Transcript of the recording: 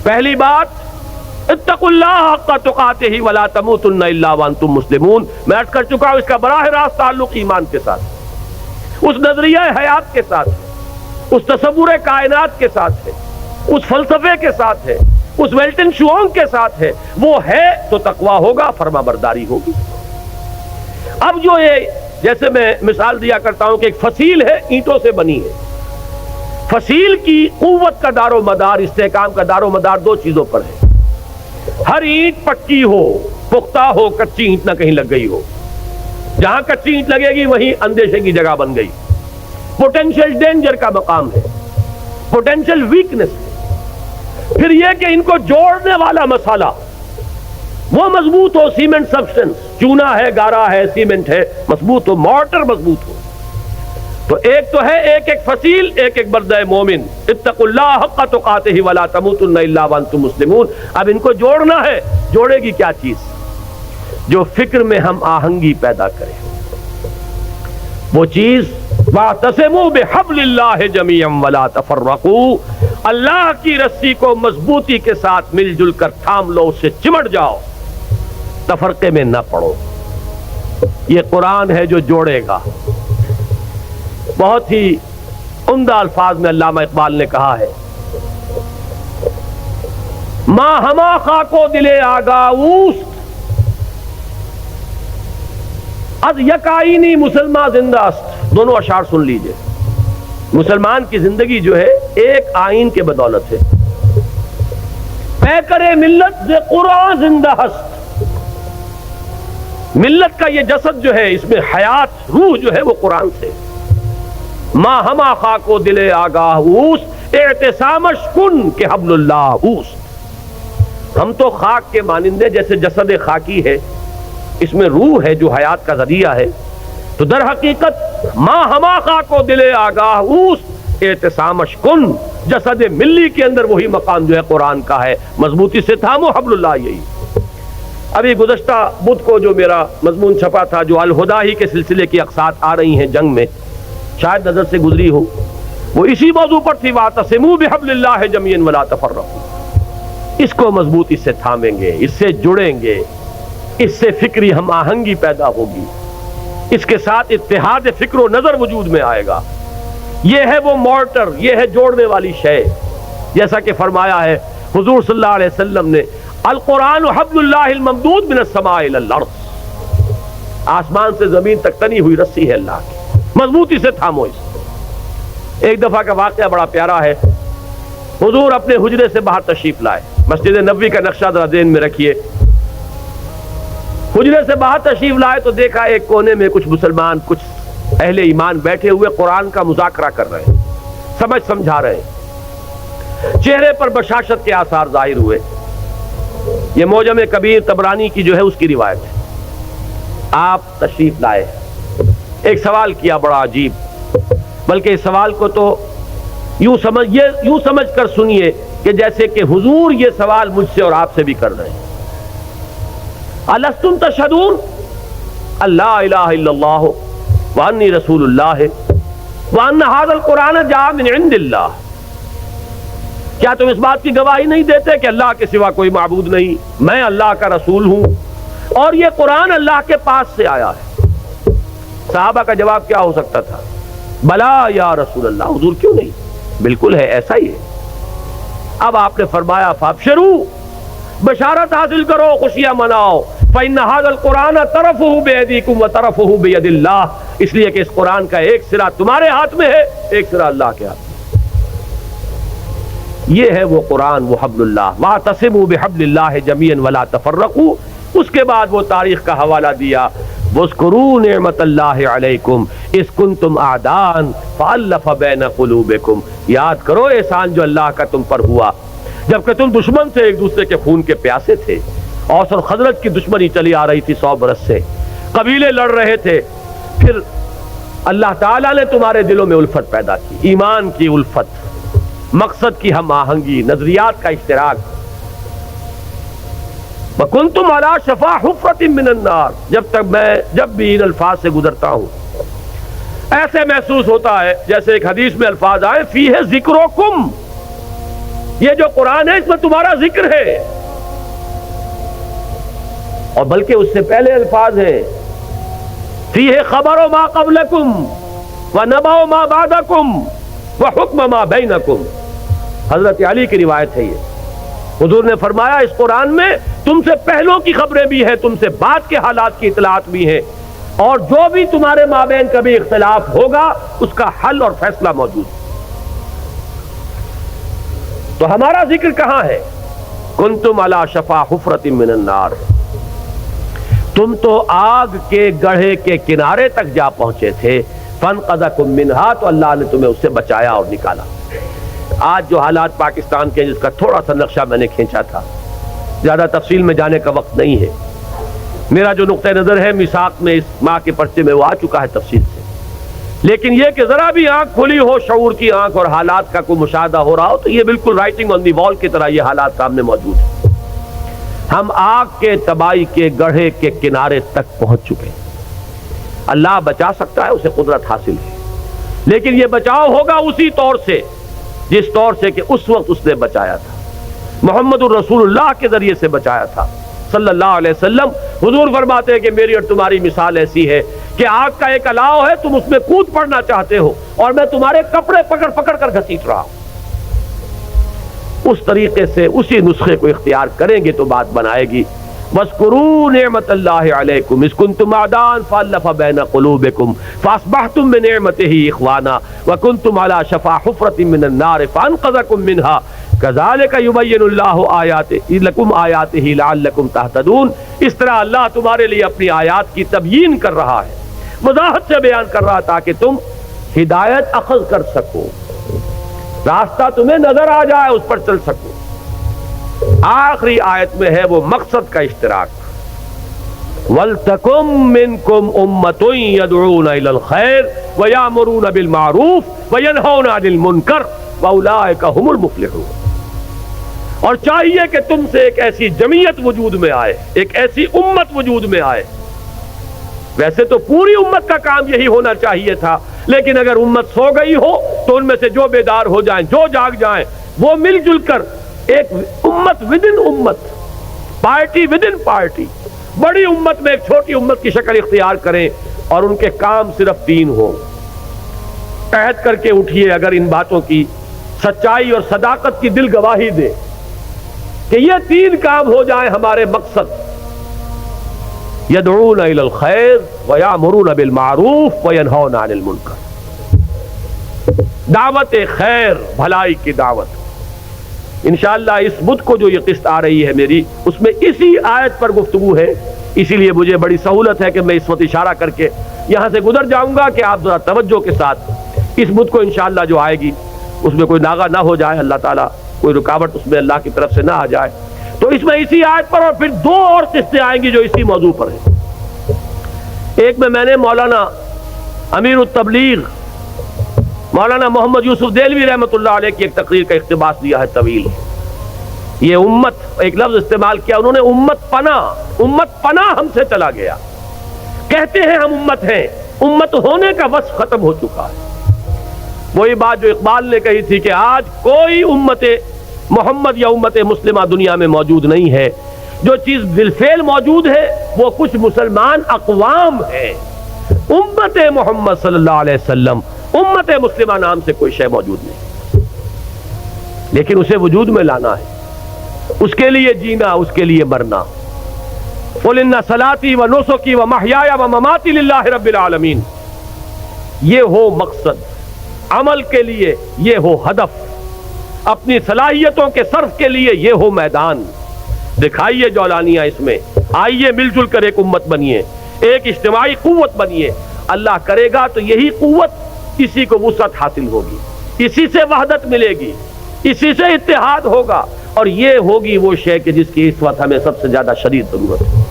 پہلی بات اتقوا اللہ حق تقاتہ ولا تموتن الا وانتم مسلمون، میں عرض کر چکا ہوں اس کا براہ راست تعلق ایمان کے ساتھ، اس نظریہ حیات کے ساتھ ہے، اس تصور کائنات کے ساتھ ہے، اس فلسفے کے ساتھ ہے، اس ویلٹن شوانگ کے ساتھ ہے۔ وہ ہے تو تقویٰ ہوگا، فرما برداری ہوگی۔ اب جو یہ جیسے میں مثال دیا کرتا ہوں کہ ایک فصیل ہے، اینٹوں سے بنی ہے، فصیل کی قوت کا دار و مدار، استحکام کا دار و مدار دو چیزوں پر ہے۔ ہر اینٹ پکی ہو، پختہ ہو، کچی اینٹ نہ کہیں لگ گئی ہو، جہاں کچی اینٹ لگے گی وہیں اندیشے کی جگہ بن گئی، پوٹینشیل ڈینجر کا مقام ہے، پوٹینشیل ویکنس ہے۔ پھر یہ کہ ان کو جوڑنے والا مسالہ وہ مضبوط ہو، سیمنٹ سبسٹنس، چونا ہے، گارا ہے، سیمنٹ ہے، مضبوط ہو، مارٹر مضبوط ہو۔ تو ایک تو ہے ایک ایک فصیل، ایک ایک بردہ مومن، اتقوا اللہ حق تقاتہ ولا تموتن الا وانتم مسلمون۔ اب ان کو جوڑنا ہے، جوڑے گی کیا چیز؟ جو فکر میں ہم آہنگی پیدا کرے، وہ چیز واعتصموا بحبل اللہ جميعا ولا تفرقوا، اللہ کی رسی کو مضبوطی کے ساتھ مل جل کر تھام لو، اس سے چمٹ جاؤ، تفرقے میں نہ پڑو۔ یہ قرآن ہے جو جوڑے گا۔ بہت ہی عمدہ الفاظ میں علامہ اقبال نے کہا ہے، ماں ہما خاکو دلے آگاوست از یک آئینی مسلمان زندہ است۔ دونوں اشعار سن لیجئے۔ مسلمان کی زندگی جو ہے ایک آئین کے بدولت ہے۔ پیکر ملت ز قرآن زندہ ہست، ملت کا یہ جسد جو ہے اس میں حیات، روح جو ہے وہ قرآن سے۔ ماں ہما خاکو دل آگاہ اوست، اعتصامش کن کہ حبل اللہ اوست۔ ہم تو خاک کے مانندے جیسے جسد خاکی ہے، اس میں روح ہے جو حیات کا ذریعہ ہے، تو در حقیقت ماں ہما خاکو دل آگاہ اوست، اعتصامش کن، جسد ملی کے اندر وہی مقام جو ہے قرآن کا ہے، مضبوطی سے تھامو حبل اللہ۔ یہی ابھی گزشتہ بدھ کو جو میرا مضمون چھپا تھا، جو الہدا ہی کے سلسلے کی اقساط آ رہی ہیں جنگ میں، شاید نظر سے گزری ہو، وہ اسی موضوع پر تھی، واعتصموا بحبل اللہ جميعا ولا تفرقوا۔ اس کو مضبوطی سے تھامیں گے، اس سے جڑیں گے، اس سے فکری ہم آہنگی پیدا ہوگی، اس کے ساتھ اتحاد فکر و نظر وجود میں آئے گا۔ یہ ہے وہ مارٹر، یہ ہے جوڑنے والی شے، جیسا کہ فرمایا ہے حضور صلی اللہ علیہ وسلم نے، القرآن حبل اللہ الممدود من السماء الى الارض، آسمان سے زمین تک تنی ہوئی رسی ہے اللہ کی، مضبوطی سے تھامو اس۔ ایک دفعہ کا واقعہ بڑا پیارا ہے۔ حضور اپنے حجرے سے باہر تشریف لائے، مسجد نبوی کا نقشہ ذرا ذہن میں رکھیے۔ حجرے سے باہر تشریف لائے تو دیکھا ایک کونے میں کچھ مسلمان، کچھ اہل ایمان بیٹھے ہوئے قرآن کا مذاکرہ کر رہے ہیں، سمجھا رہے ہیں، چہرے پر بشاشت کے آثار ظاہر ہوئے۔ یہ معجم کبیر طبرانی کی جو ہے اس کی روایت ہے۔ آپ تشریف لائے، ایک سوال کیا بڑا عجیب، بلکہ اس سوال کو تو یوں سمجھ کر سنیے کہ جیسے کہ حضور یہ سوال مجھ سے اور آپ سے بھی کر رہے ہیں۔ الستم تشہدون اللہ الہ الا اللہ وانی رسول اللہ وان ھذا القرآن جاء من عند اللہ، کیا تم اس بات کی گواہی نہیں دیتے کہ اللہ کے سوا کوئی معبود نہیں، میں اللہ کا رسول ہوں اور یہ قرآن اللہ کے پاس سے آیا ہے؟ صحابہ کا جواب کیا ہو سکتا تھا؟ بلا یا رسول اللہ، حضور کیوں نہیں، بالکل ہے، ایسا ہی ہے۔ اب آپ نے فرمایا فابشروا، بشارت حاصل کرو، خوشیاں مناؤ، فإن هذا القرآن طرفه بأيديكم وطرفه بيد الله، اس لیے کہ اس قرآن کا ایک سرا تمہارے ہاتھ میں ہے، ایک سرا اللہ کے ہاتھ میں۔ یہ ہے وہ قرآن، وہ حبل اللہ، واعتصموا بحبل اللہ جميعا ولا تفرقوا۔ اس کے بعد وہ تاریخ کا حوالہ دیا، واذکروا نعمت اللہ علیکم اذ کنتم اعداء فالف بین قلوبکم، یاد کرو احسان جو اللہ کا تم پر ہوا جبکہ تم دشمن تھے، ایک دوسرے کے خون کے پیاسے تھے۔ اوس اور خزرج کی دشمنی چلی آ رہی تھی 100 برس سے، قبیلے لڑ رہے تھے، پھر اللہ تعالیٰ نے تمہارے دلوں میں الفت پیدا کی، ایمان کی الفت، مقصد کی ہم آہنگی، نظریات کا اشتراک۔ وَكُنْتُمْ عَلَى شَفَا حُفْرَةٍ مِّنَ النَّارِ، جب بھی ان الفاظ سے گزرتا ہوں ایسے محسوس ہوتا ہے جیسے ایک حدیث میں الفاظ آئے فیہ ذکرکم، یہ جو قرآن ہے اس میں تمہارا ذکر ہے، اور بلکہ اس سے پہلے الفاظ ہیں فیہ خبر ما قبلکم ونبأ ما بعدکم وحکم ما بینکم۔ حضرت علی کی روایت ہے یہ، حضور نے فرمایا اس قرآن میں تم سے پہلوں کی خبریں بھی ہیں، تم سے بعد کے حالات کی اطلاعات بھی ہیں، اور جو بھی تمہارے مابین کبھی اختلاف ہوگا اس کا حل اور فیصلہ موجود ہے۔ تو ہمارا ذکر کہاں ہے؟ کنتم علی شفا حفرۃ من النار، تم تو آگ کے گڑھے کے کنارے تک جا پہنچے تھے، فانقذکم منہا، تو اللہ نے تمہیں اس سے بچایا اور نکالا۔ آج جو حالات پاکستان کے، جس کا تھوڑا سا نقشہ میں نے کھینچا تھا، زیادہ تفصیل میں جانے کا وقت نہیں ہے، میرا جو نقطہ نظر ہے میثاق میں اس ماہ کے پرچے میں وہ آ چکا ہے تفصیل سے، لیکن یہ کہ ذرا بھی آنکھ کھلی ہو، شعور کی آنکھ، اور حالات کا کوئی مشاہدہ ہو رہا ہو، تو یہ بالکل رائٹنگ آن دی وال کی طرح یہ حالات سامنے موجود ہیں۔ ہم آگ کے تباہی کے گڑھے کے کنارے تک پہنچ چکے ہیں۔ اللہ بچا سکتا ہے، اسے قدرت حاصل ہے، لیکن یہ بچاؤ ہوگا اسی طور سے جس طور سے کہ اس وقت اس نے بچایا تھا، محمد الرسول اللہ کے ذریعے سے بچایا تھا صلی اللہ علیہ وسلم۔ حضور فرماتے ہیں کہ میری اور تمہاری مثال ایسی ہے کہ آگ کا ایک الاؤ ہے، تم اس میں کود پڑنا چاہتے ہو اور میں تمہارے کپڑے پکڑ پکڑ کر گھسیٹ رہا ہوں۔ اس طریقے سے اسی نسخے کو اختیار کریں گے تو بات بنائے گی۔ وَاذْكُرُوا نِعْمَةَ اللَّهِ عَلَيْكُمْ إِذْ كُنْتُمْ أَعْدَاءً فَأَلَّفَ بَيْنَ قُلُوبِكُمْ فَأَصْبَحْتُمْ بِنِعْمَتِهِ إِخْوَانًا وَكُنْتُمْ عَلَى شَفَا حُفْرَةٍ مِّنَ النَّارِ فَأَنْقَذَكُم مِّنْهَا كَذَلِكَ يُبَيِّنُ اللَّهُ آيَاتِهِ لَكُمْ آيَاتِهِ لَعَلَّكُمْ تَهْتَدُونَ۔ اس طرح اللہ تمہارے لیے اپنی آیات کی تبیین کر رہا ہے، وضاحت سے بیان کر رہا تاکہ تم ہدایت اخذ کر سکو، راستہ تمہیں نظر آ جائے، اس پر چل سکو۔ آخری آیت میں ہے وہ مقصد کا اشتراک، وَلْتَكُمْ مِنْكُمْ أُمَّةٌ يَدْعُونَ إِلَى الْخَيْرِ وَيَأْمُرُونَ بِالْمَعْرُوفِ وَيَنْهَوْنَ عَنِ الْمُنكَرِ وَأُولَٰئِكَ هُمُ الْمُفْلِحُونَ۔ اور چاہیے کہ تم سے ایک ایسی جمعیت وجود میں آئے، ایک ایسی امت وجود میں آئے۔ ویسے تو پوری امت کا کام یہی ہونا چاہیے تھا، لیکن اگر امت سو گئی ہو تو ان میں سے جو بیدار ہو جائیں، جو جاگ جائیں، وہ مل جل کر ایک امت ودن امت، پارٹی ودن پارٹی، بڑی امت میں ایک چھوٹی امت کی شکل اختیار کریں، اور ان کے کام صرف 3 ہو۔ عہد کر کے اٹھیے اگر ان باتوں کی سچائی اور صداقت کی دل گواہی دے کہ یہ 3 کام ہو جائیں ہمارے مقصد، یدعون الی الخیر ویامرون بالمعروف وینہون عن المنکر، دعوت خیر، بھلائی کی دعوت۔ انشاءاللہ اس بدھ کو جو یہ قسط آ رہی ہے میری، اس میں اسی آیت پر گفتگو ہے، اسی لیے مجھے بڑی سہولت ہے کہ میں اس وقت اشارہ کر کے یہاں سے گزر جاؤں گا کہ آپ ذرا توجہ کے ساتھ اس بدھ کو انشاءاللہ جو آئے گی اس میں کوئی ناغہ نہ ہو جائے، اللہ تعالیٰ کوئی رکاوٹ اس میں اللہ کی طرف سے نہ آ جائے۔ تو اس میں اسی آیت پر، اور پھر 2 اور قسطیں آئیں گی جو اسی موضوع پر ہیں۔ ایک میں نے مولانا امیر التبلیغ مولانا محمد یوسف دہلوی رحمۃ اللہ علیہ کی ایک تقریر کا اقتباس دیا ہے طویل۔ یہ امت، ایک لفظ استعمال کیا انہوں نے، امت پناہ ہم سے چلا گیا۔ کہتے ہیں ہم امت ہیں، امت ہونے کا وصف ختم ہو چکا ہے۔ وہی بات جو اقبال نے کہی تھی کہ آج کوئی امت محمد یا امت مسلمہ دنیا میں موجود نہیں ہے، جو چیز بالفعل موجود ہے وہ کچھ مسلمان اقوام ہیں، امت محمد صلی اللہ علیہ وسلم، امت مسلمہ نام سے کوئی شے موجود نہیں، لیکن اسے وجود میں لانا ہے، اس کے لیے جینا، اس کے لیے مرنا۔ قُلْ إِنَّ صَلَاتِي وَنُسُكِي وَمَحْيَايَ وَمَمَاتِي لِلَّهِ رَبِّ الْعَالَمِينَ۔ یہ ہو مقصد، عمل کے لیے یہ ہو ہدف، اپنی صلاحیتوں کے صرف کے لیے یہ ہو میدان۔ دکھائیے جولانیاں اس میں، آئیے مل جل کر ایک امت بنیے، ایک اجتماعی قوت بنیے۔ اللہ کرے گا تو یہی قوت، اسی کو وسعت حاصل ہوگی، اسی سے وحدت ملے گی، اسی سے اتحاد ہوگا، اور یہ ہوگی وہ شے کہ جس کی اس وقت ہمیں سب سے زیادہ شدید ضرورت ہے۔